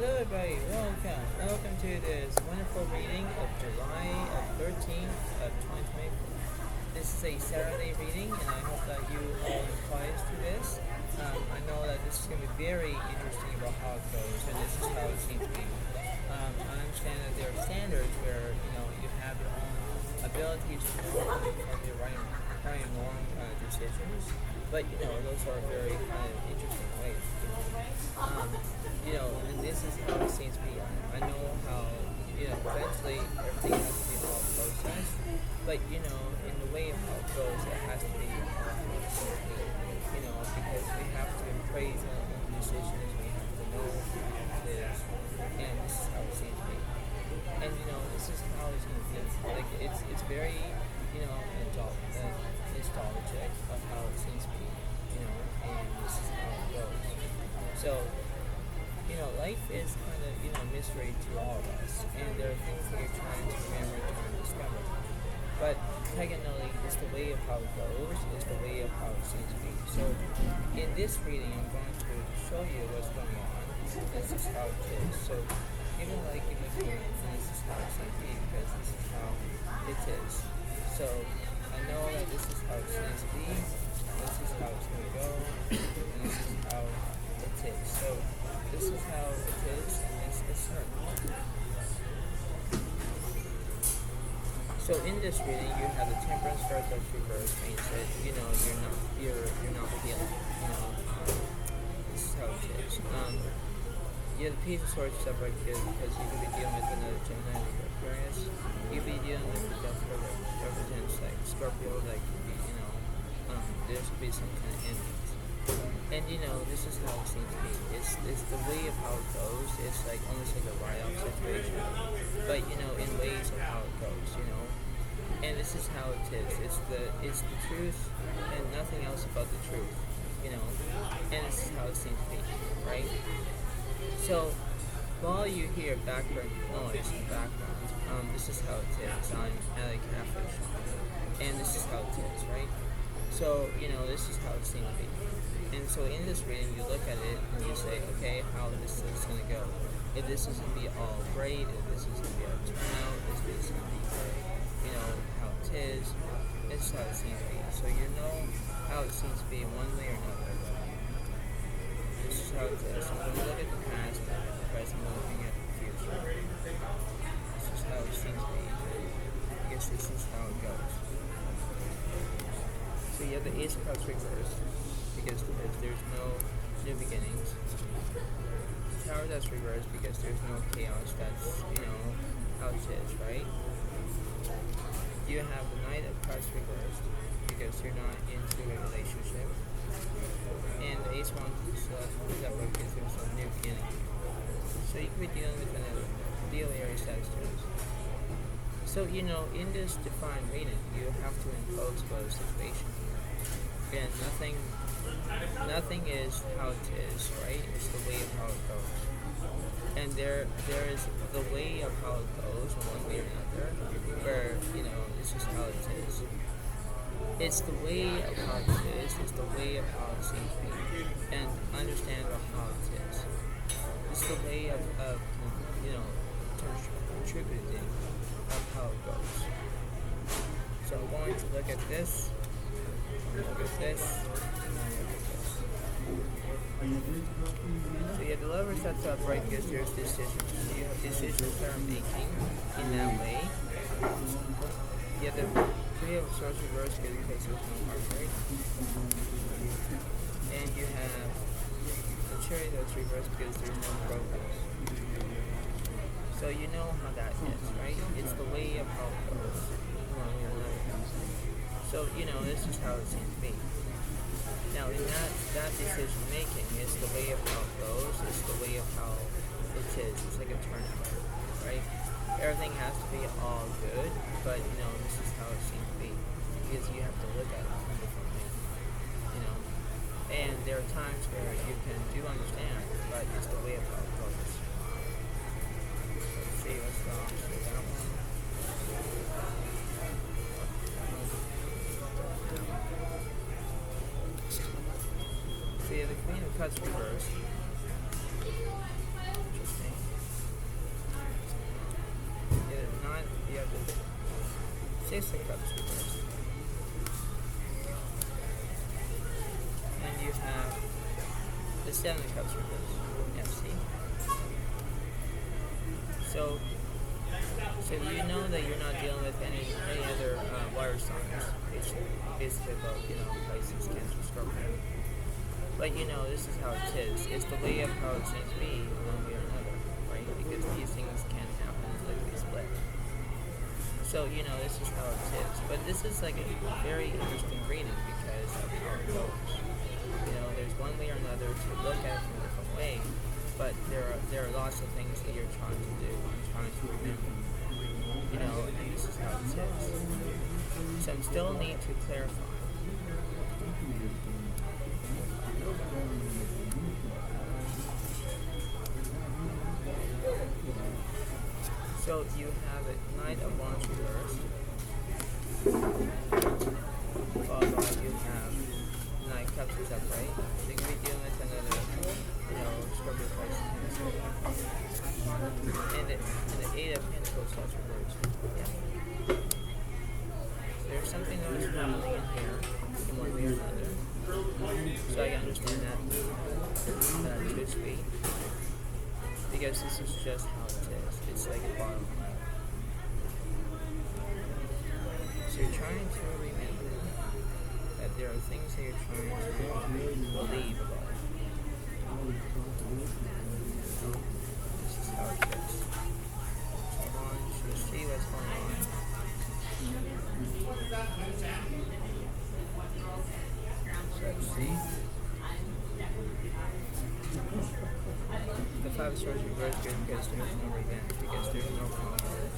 Hello everybody, welcome to this wonderful reading of July 13th of 2024. This is a Saturday reading and I hope that you all inquire to this. I know that this is going to be very interesting about how it goes, and this is how it seems to be. I understand that there are standards where you have your own abilities to from your right and wrong decisions, but those are very kind of interesting ways. And this is how it seems to be. I know how eventually everything has to be all processed, but in the way of how it goes, it has to be because we have to embrace our own decisions, we have to know what it is, and this is how it seems to be. And this is how it's going to be. Like it's very nostalgic of how it seems to be, and this is how it goes. So life is kind of mystery to all of us, and there are things that you're trying to remember, trying to discover. But technically, it's the way of how it goes, it's the way of how it seems to be. So in this reading, I'm going to show you what's going on. This is how it is. So even like if you can, this is how it seems to be, because this is how it is. So I know that this is how it seems to be, this is how it's going to go, and this is how it is. So this is how it is, and this is certain. So in this reading, you have the Temperance card that's reversed, means that you're not healing. This is how it is. You have the Page of Swords separate because you could be dealing with another Gemini, like Aquarius. You could be dealing with the Death card that represents like Scorpio, like there should be some kind of enemies. And this is how it seems to be. It's the way of how it goes. It's like almost like a write-off situation, but in ways of how it goes. And this is how it is. It's the truth and nothing else about the truth. And this is how it seems to be, right? So while you hear background noise in the background, this is how it is. I'm at a cafe shop, and this is how it is, right? So this is how it seems to be. And so in this reading, you look at it and you say, okay, how this is going to go. If this is going to be all great, if this is going to be a turnout, if this is going to be how it is, this is how it seems to be. So you know how it seems to be in one way or another. This is how it is. So when you look at the past, the present, looking at the future, this is how it seems to be. I guess this is how it goes. So you have the Ace of Cups reversed, because there's no new beginnings. Tower that's reversed because there's no chaos. That's how it is, right? You have the Knight of Cups reversed because you're not into a relationship, and the Ace of Wands separate because there's no new beginning. So you could be dealing with another Leo-Aries Sagittarius. So in this defined reading, you have to impose a situation. And nothing is how it is, right? It's the way of how it goes. And there is the way of how it goes in one way or another, where, this is how it is. It's the way of how it is, it's the way of how it seems to be. And understand how it is. It's the way of contributing of how it goes. So I'm going to look at this. Look at this. So you have the Lover sets up right because there's decisions. You have decisions that are making in that way. You have the Three of Swords reversed because there's no heartbreak. And you have the Chariot that's reversed because there's no progress. So you know how that is, right? It's the way of how it goes. So, this is how it seems to be. Now, in that decision making, it's the way of how it goes, it's the way of how it is. It's like a turnout, right? Everything has to be all good, but, this is how it seems to be. Because you have to look at it from different ways, And there are times where you do understand, but it's the way of how it goes. Let's see what's wrong with that one. So yeah, the Queen of Cups reversed. Interesting. Ace of Cups reversed. And you have the Seven of Cups reversed. Yeah, see? So you know that you're not dealing with any other water signs. It's basically about, Pisces, Cancer, Scorpio. But this is how it is. It's the way of how it's meant to be one way or another, right? Because these things can happen like they split. So, this is how it is. But this is like a very interesting reading because of how it goes. There's one way or another to look at it from a different way, but there are lots of things that you're trying to do, trying to remember. And this is how it is. So I still need to clarify. So you have a Knight of Wands reversed, followed by you have Knight of Cups is upright. So you can be dealing with another, Scorpio, Pisces, and the Eight of Pentacles that's reversed. Yeah. There's something that was happening in here in one way or another. So I understand that too, sweet. Because this is just how it is. It's like a bottom line. So you're trying to remember that there are things that you're trying to believe about. This is how it is. So on to see what's going on. So let's see. The Five of Swords reversed good because there's no revenge, because there's no conflict.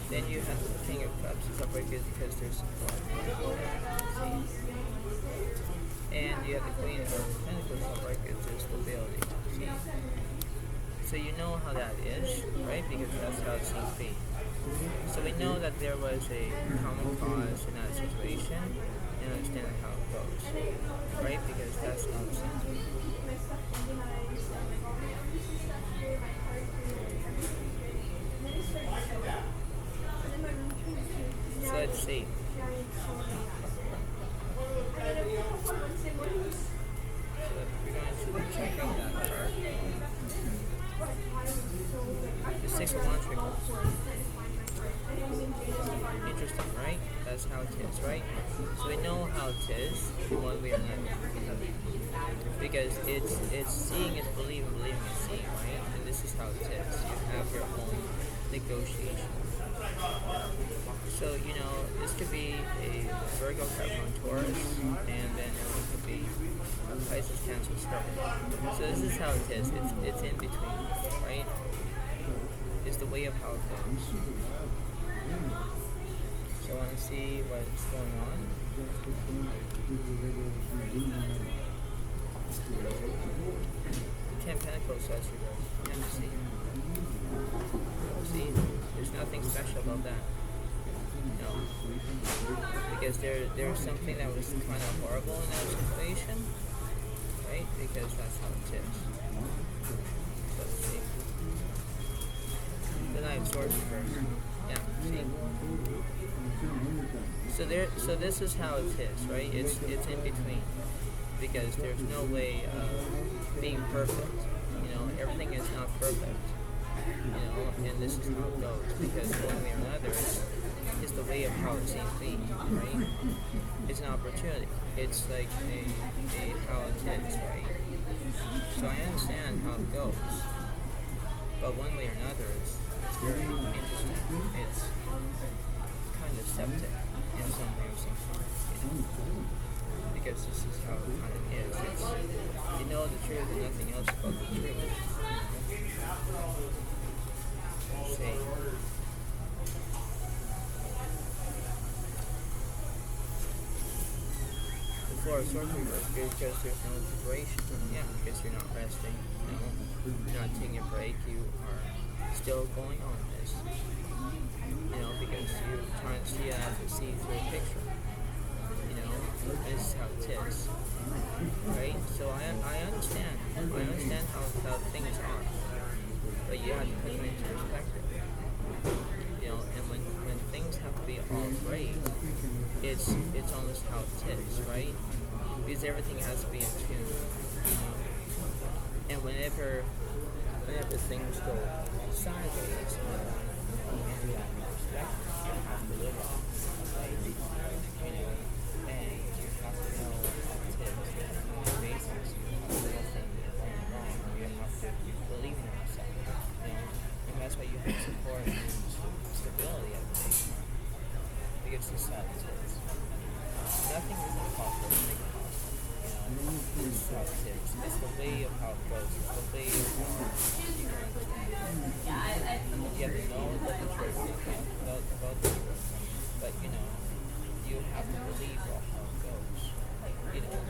Then you have the King of Cups is upright good because there's support. See? And you have the Queen of Pentacles upright good, there's stability. See? So you know how that is, right? Because that's how it seems to be. So we know that there was a common cause in that situation, and understand how it goes, right? Because that's how it seems to be. So let's see. So we're going to be checking that chart. The Six of Wands reversed. Interesting, right? That's how it is, right? So we know how it is in one way or another. Because it's seeing is believing, believing is seeing, right? And this is how it is. You have your own negotiation. So, this could be a Virgo, Capricorn, Taurus, and then it could be a Pisces, Cancer, Scorpio. So this is how it is. It's in between, right? It's the way of how it goes. So I want to see what's going on. Ten Pentacles that's reversed. And see, there's nothing special about that. No, because there's something that was kind of horrible in that situation, right? Because that's how it is. So let's see. The Knight of Swords reversed. Yeah, see. So this is how it is, right? It's in between, because there's no way of being perfect. Everything is not perfect. And this is how it goes, because one way or another is the way of how it seems to be, right? It's an opportunity. It's like a how it is, right? So I understand how it goes, but one way or another, it's very interesting. It's kind of septic in some way or something, because this is how it kind of is. It's, the truth and nothing else but the truth. See. The Four of Swords reversed because there's no liberation. Yeah, because you're not resting. You're not taking a break. You are still going on this. Because you're trying to see it as a see-through picture. This is how it is. Right? So I understand. I understand how things are. But you have to put them into perspective. And when things have call great, it's almost how it is, right? Because everything has to be in tune, you know. And whenever things go sideways, you know, and you have no perspective, you have to live off, right? You know, and you have to know how it is. You have to know the basics. You have to know things that are going wrong. You have to believe in yourself, you know. And that's why you have support and stability, I think. Because it's how it is. Nothing is impossible to make it possible. You know, it's how it is. It's the way of how it goes. It's the way of how you can understand it. You have to know about the truth, about the truth. But, you know, you have to believe about how it goes. You know,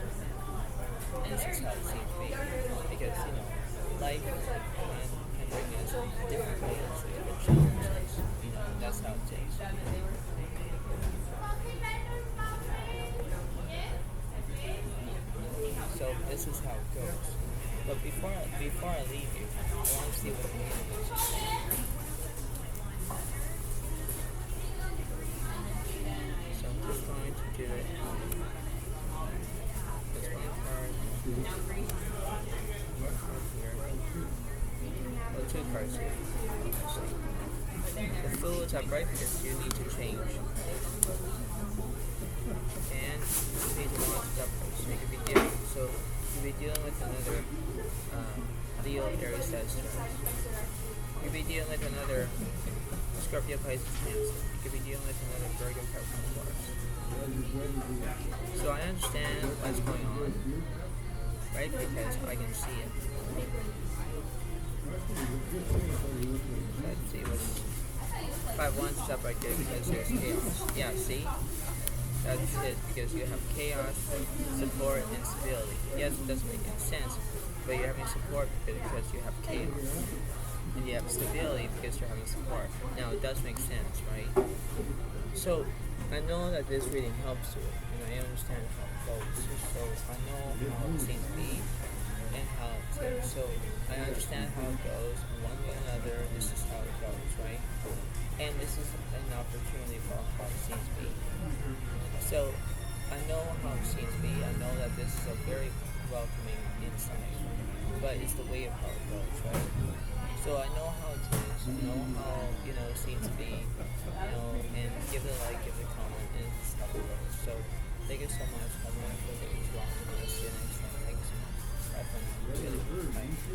this is how it seems to be. Because, you know, life can bring us different ways, different challenges. You know, that's how it is. So this is how it goes. But before I leave you, I want to see what the universe is saying. So I'm just going to do it. This one card. One card here. Well, two cards here. The fools are bright because you need to change. And you need to launch it up. So you could be dealing. So you could be dealing with another Leo, Aries, Sagittarius. You could be dealing with another Scorpio, Pisces, Cancer. You could be dealing with another Virgo, Capricorn, Taurus. So I understand what's going on, right? Because I can see it. So I can see what's 5-1 stuff right there because there's chaos. Yeah, see? That's it, because you have chaos, support, and stability. Yes, it doesn't make any sense, but you're having support because you have chaos. And you have stability because you're having support. Now, it does make sense, right? So, I know that this reading helps you, and I understand how it goes. So, I know how it seems to be, and how it seems. So, I understand how it goes, and one way or another, this is how it goes, right? And this is an opportunity for how it seems to be. So, I know how it seems to be. I know that this is a very welcoming insight, but it's the way of how it goes, right? So I know how it is. I know how, you know, it seems to be, you know, and give it a like, give it a comment, and stuff like that. So, thank you so much. Have a wonderful day. I'll see you next time. Thank you so much. Bye for now. Bye.